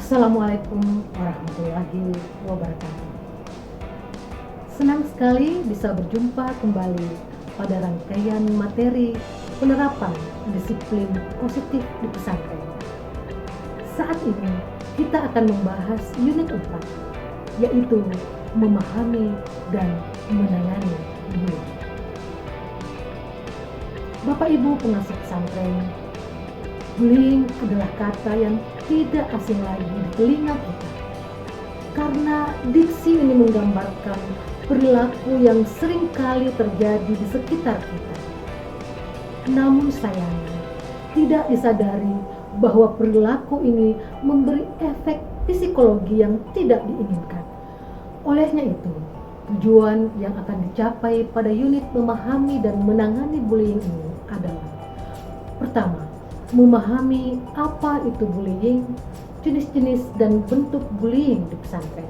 Assalamualaikum warahmatullahi wabarakatuh. Senang sekali bisa berjumpa kembali pada rangkaian materi penerapan disiplin positif di pesantren. Saat ini kita akan membahas unit 4, yaitu memahami dan menangani bullying. Bapak Ibu pengasuh pesantren, bullying adalah kata yang tidak asing lagi di telinga kita, karena diksi ini menggambarkan perilaku yang sering kali terjadi di sekitar kita. Namun sayangnya, tidak disadari bahwa perilaku ini memberi efek psikologi yang tidak diinginkan. Olehnya itu, tujuan yang akan dicapai pada unit memahami dan menangani bullying ini adalah: pertama, memahami apa itu bullying, jenis-jenis dan bentuk bullying di pesantren.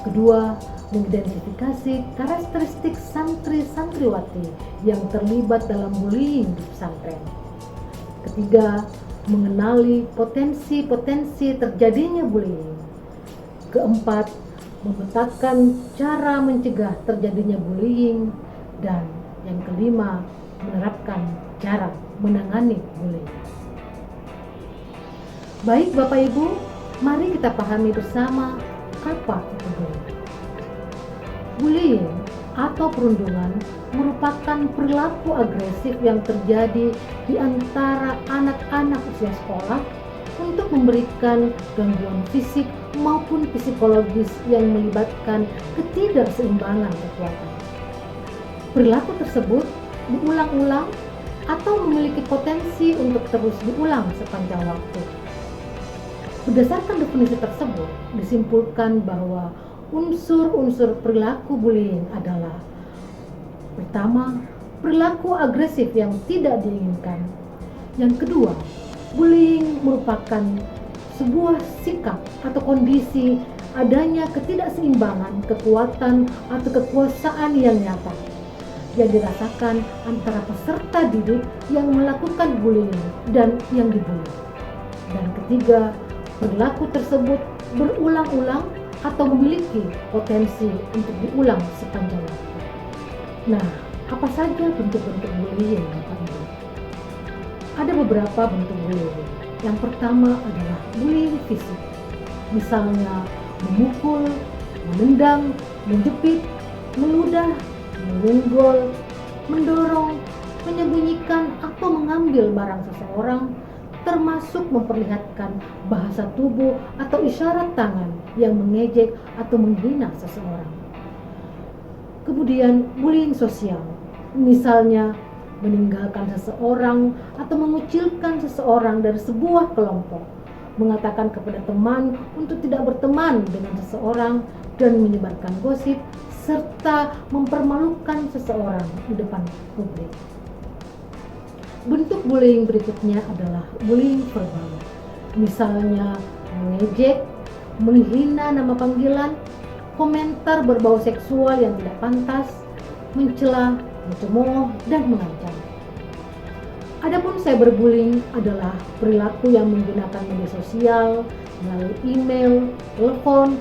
Kedua, mengidentifikasi karakteristik santri-santriwati yang terlibat dalam bullying di pesantren. Ketiga, mengenali potensi-potensi terjadinya bullying. Keempat, memetakan cara mencegah terjadinya bullying. Dan yang kelima, menerapkan cara menangani bullying. Baik Bapak Ibu, mari kita pahami bersama apa itu bullying. Bullying atau perundungan merupakan perilaku agresif yang terjadi di antara anak-anak usia sekolah untuk memberikan gangguan fisik maupun psikologis yang melibatkan ketidakseimbangan kekuatan. Perilaku tersebut diulang-ulang atau memiliki potensi untuk terus diulang sepanjang waktu. Berdasarkan definisi tersebut, disimpulkan bahwa unsur-unsur perilaku bullying adalah: pertama, perilaku agresif yang tidak diinginkan. Yang kedua, bullying merupakan sebuah sikap atau kondisi adanya ketidakseimbangan kekuatan atau kekuasaan yang nyata yang dirasakan antara peserta didik yang melakukan bullying dan yang dibully. Dan ketiga, perilaku tersebut berulang-ulang atau memiliki potensi untuk diulang sepanjang waktu. Nah, apa saja bentuk-bentuk bullying, Bapak Ibu? Ada beberapa bentuk bullying. Yang pertama adalah bullying fisik. Misalnya memukul, menendang, menjepit, meludah, menyenggol, mendorong, menyembunyikan atau mengambil barang seseorang, termasuk memperlihatkan bahasa tubuh atau isyarat tangan yang mengejek atau menghina seseorang. Kemudian bullying sosial, misalnya meninggalkan seseorang atau mengucilkan seseorang dari sebuah kelompok, mengatakan kepada teman untuk tidak berteman dengan seseorang, dan menyebarkan gosip serta mempermalukan seseorang di depan publik. Bentuk bullying berikutnya adalah bullying verbal, misalnya mengejek, menghina nama panggilan, komentar berbau seksual yang tidak pantas, mencela, mencemooh, dan mengancam. Adapun cyberbullying adalah perilaku yang menggunakan media sosial melalui email, telepon,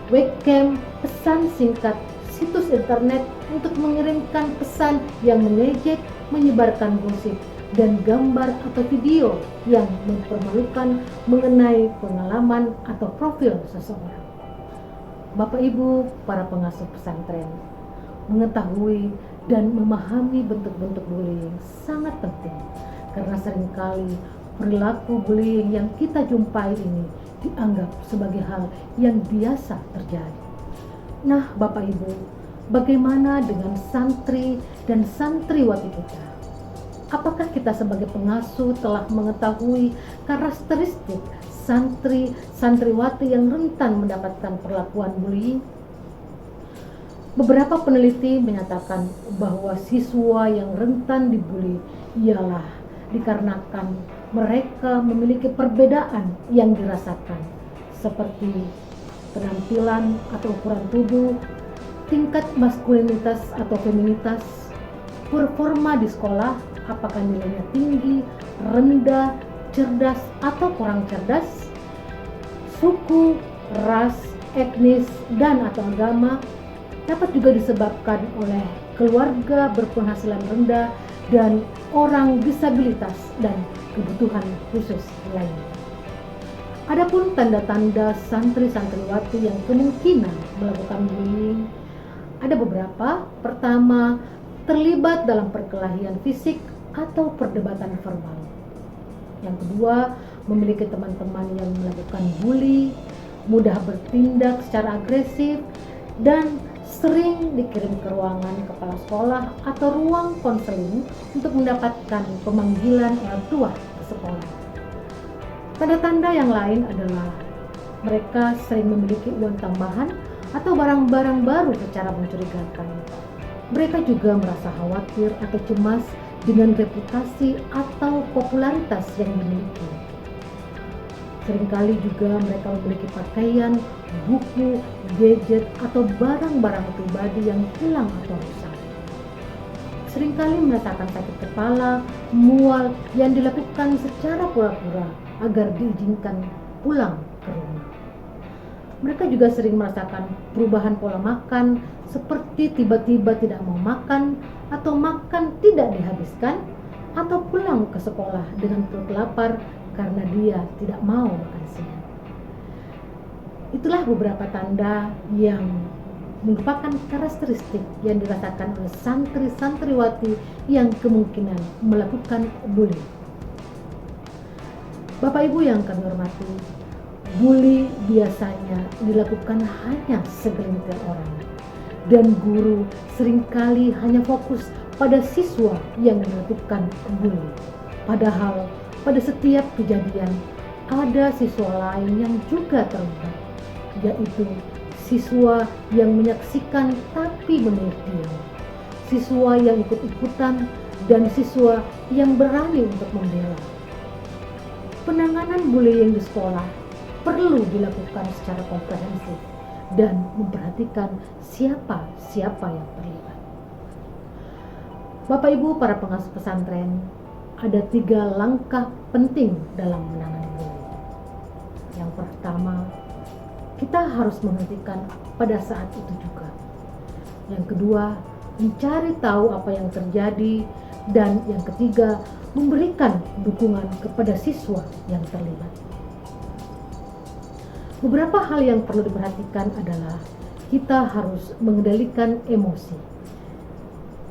webcam, pesan singkat, situs internet untuk mengirimkan pesan yang mengejek, menyebarkan gosip, dan gambar atau video yang mempermalukan mengenai pengalaman atau profil seseorang. Bapak Ibu para pengasuh pesantren, mengetahui dan memahami bentuk-bentuk bullying sangat penting, karena seringkali perilaku bullying yang kita jumpai ini dianggap sebagai hal yang biasa terjadi. Nah, Bapak Ibu, bagaimana dengan santri dan santriwati kita? Apakah kita sebagai pengasuh telah mengetahui karakteristik santri-santriwati yang rentan mendapatkan perlakuan bullying? Beberapa peneliti menyatakan bahwa siswa yang rentan dibully ialah dikarenakan mereka memiliki perbedaan yang dirasakan, seperti penampilan atau ukuran tubuh, tingkat maskulinitas atau feminitas, performa di sekolah, apakah nilainya tinggi, rendah, cerdas, atau kurang cerdas, suku, ras, etnis, dan atau agama dapat juga disebabkan oleh keluarga berpenghasilan rendah dan orang disabilitas dan kebutuhan khusus lainnya. Adapun tanda-tanda santri-santriwati yang kemungkinan melakukan bullying ada beberapa. Pertama, terlibat dalam perkelahian fisik atau perdebatan verbal. Yang kedua, memiliki teman-teman yang melakukan bully, mudah bertindak secara agresif, dan sering dikirim ke ruangan kepala sekolah atau ruang konseling untuk mendapatkan pemanggilan orang tua ke sekolah. Tanda-tanda yang lain adalah mereka sering memiliki uang tambahan atau barang-barang baru secara mencurigakan. Mereka juga merasa khawatir atau cemas dengan reputasi atau popularitas yang dimiliki. Seringkali juga mereka memiliki pakaian, buku, gadget, atau barang-barang pribadi yang hilang atau rusak. Seringkali merasakan sakit kepala, mual yang dilakukan secara pura-pura agar diizinkan pulang ke rumah. Mereka juga sering merasakan perubahan pola makan, seperti tiba-tiba tidak mau makan, atau makan tidak dihabiskan, atau pulang ke sekolah dengan perut lapar karena dia tidak mau makan siang. Itulah beberapa tanda yang merupakan karakteristik yang dirasakan oleh santri-santriwati yang kemungkinan melakukan bullying. Bapak Ibu yang kami hormati, bully biasanya dilakukan hanya segelintir orang, dan guru seringkali hanya fokus pada siswa yang melakukan bully. Padahal pada setiap kejadian ada siswa lain yang juga terlibat, yaitu siswa yang menyaksikan tapi memilih diam, siswa yang ikut-ikutan, dan siswa yang berani untuk membela. Penanganan bullying di sekolah perlu dilakukan secara komprehensif dan memperhatikan siapa yang terlibat. Bapak Ibu para pengasuh pesantren, ada 3 langkah penting dalam menangani bullying. Yang pertama, kita harus menghentikan pada saat itu juga. Yang kedua, mencari tahu apa yang terjadi. Dan yang ketiga, memberikan dukungan kepada siswa yang terlibat. Beberapa hal yang perlu diperhatikan adalah kita harus mengendalikan emosi.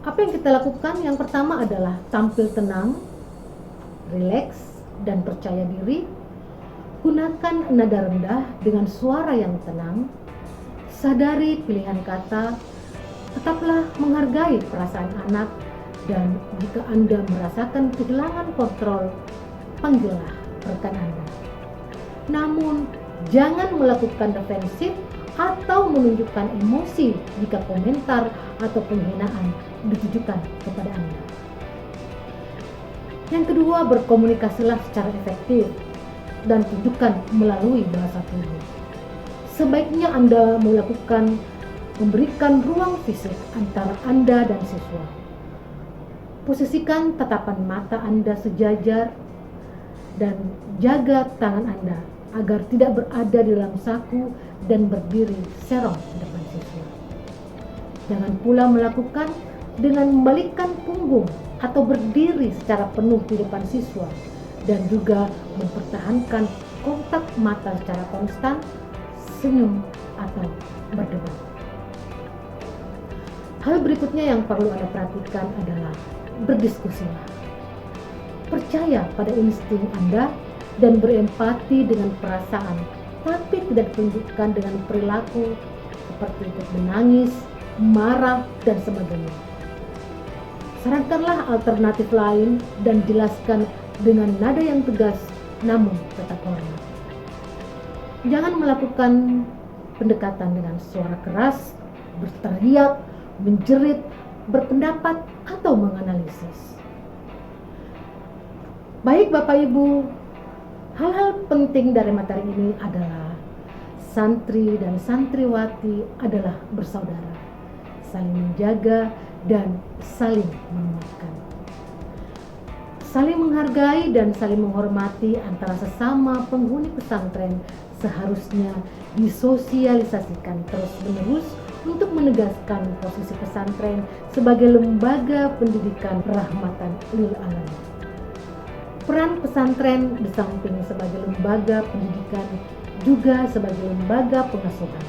Apa yang kita lakukan? Yang pertama adalah tampil tenang, rileks, dan percaya diri. Gunakan nada rendah dengan suara yang tenang. Sadari pilihan kata. Tetaplah menghargai perasaan anak. Dan jika Anda merasakan kehilangan kontrol, panggillah rekan Anda. Namun, jangan melakukan defensif atau menunjukkan emosi jika komentar atau penghinaan ditujukan kepada Anda. Yang kedua, berkomunikasilah secara efektif dan tunjukkan melalui bahasa tubuh. Sebaiknya Anda memberikan ruang fisik antara Anda dan siswa. Posisikan tatapan mata Anda sejajar dan jaga tangan Anda agar tidak berada di dalam saku dan berdiri serong di depan siswa. Jangan pula melakukan dengan membalikkan punggung atau berdiri secara penuh di depan siswa dan juga mempertahankan kontak mata secara konstan, senyum atau berdebat. Hal berikutnya yang perlu Anda perhatikan adalah berdiskusilah. Percaya pada insting Anda dan berempati dengan perasaan, tapi tidak ditunjukkan dengan perilaku seperti ikut menangis, marah, dan sebagainya. Sarankanlah alternatif lain dan jelaskan dengan nada yang tegas namun tetap hormat. Jangan melakukan pendekatan dengan suara keras, berteriak, menjerit, berpendapat, atau menganalisis. Baik Bapak Ibu, hal-hal penting dari materi ini adalah santri dan santriwati adalah bersaudara, saling menjaga dan saling menguatkan, saling menghargai dan saling menghormati antara sesama penghuni pesantren seharusnya disosialisasikan terus-menerus untuk menegaskan posisi pesantren sebagai lembaga pendidikan rahmatan lil alamin. Peran pesantren di samping sebagai lembaga pendidikan juga sebagai lembaga pengasuhan.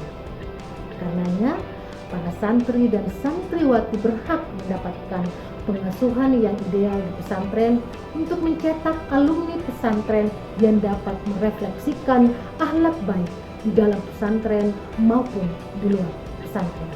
Karenanya, para santri dan santriwati berhak mendapatkan pengasuhan yang ideal di pesantren untuk mencetak alumni pesantren yang dapat merefleksikan akhlak baik di dalam pesantren maupun di luar pesantren.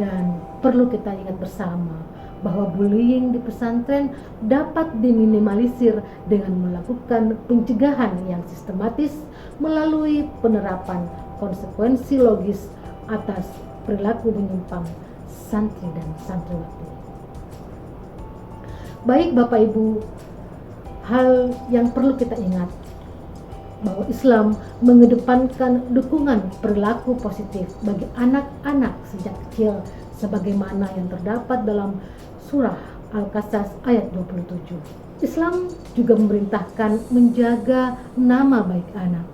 Dan perlu kita ingat bersama bahwa bullying di pesantren dapat diminimalisir dengan melakukan pencegahan yang sistematis melalui penerapan konsekuensi logis atas perilaku menyimpang santri dan santriwati. Baik Bapak Ibu, hal yang perlu kita ingat bahwa Islam mengedepankan dukungan perilaku positif bagi anak-anak sejak kecil sebagaimana yang terdapat dalam surah Al-Qasas ayat 27. Islam juga memerintahkan menjaga nama baik anak.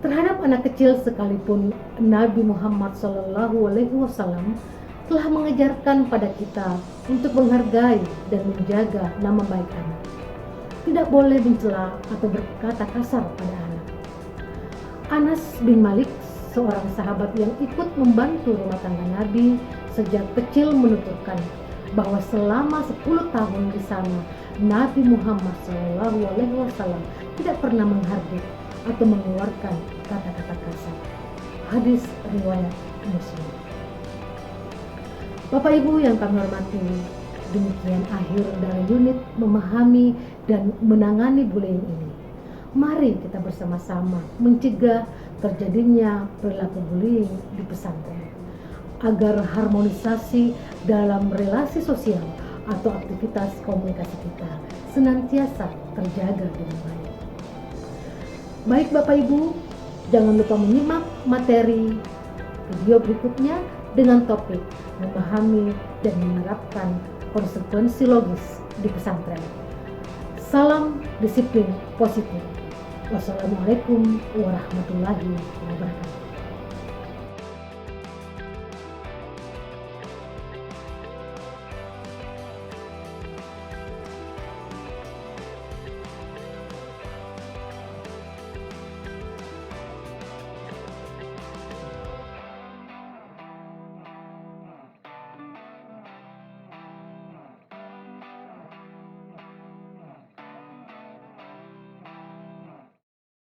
Terhadap anak kecil sekalipun Nabi Muhammad SAW telah mengajarkan pada kita untuk menghargai dan menjaga nama baik anak. Tidak boleh mencela atau berkata kasar pada anak. Anas bin Malik, seorang sahabat yang ikut membantu rumah tangga Nabi sejak kecil, menuturkan bahwa selama 10 tahun di sana Nabi Muhammad SAW tidak pernah menghardik atau mengeluarkan kata-kata kasar. Hadis riwayat Muslim. Bapak Ibu yang kami hormati, demikian akhir dari unit memahami dan menangani bullying ini. Mari kita bersama-sama mencegah terjadinya perilaku bullying di pesantren, agar harmonisasi dalam relasi sosial atau aktivitas komunikasi kita senantiasa terjaga dengan baik. Baik Bapak Ibu, jangan lupa menyimak materi video berikutnya dengan topik memahami dan menerapkan konsekuensi logis di pesantren. Salam disiplin positif. Wassalamualaikum warahmatullahi wabarakatuh.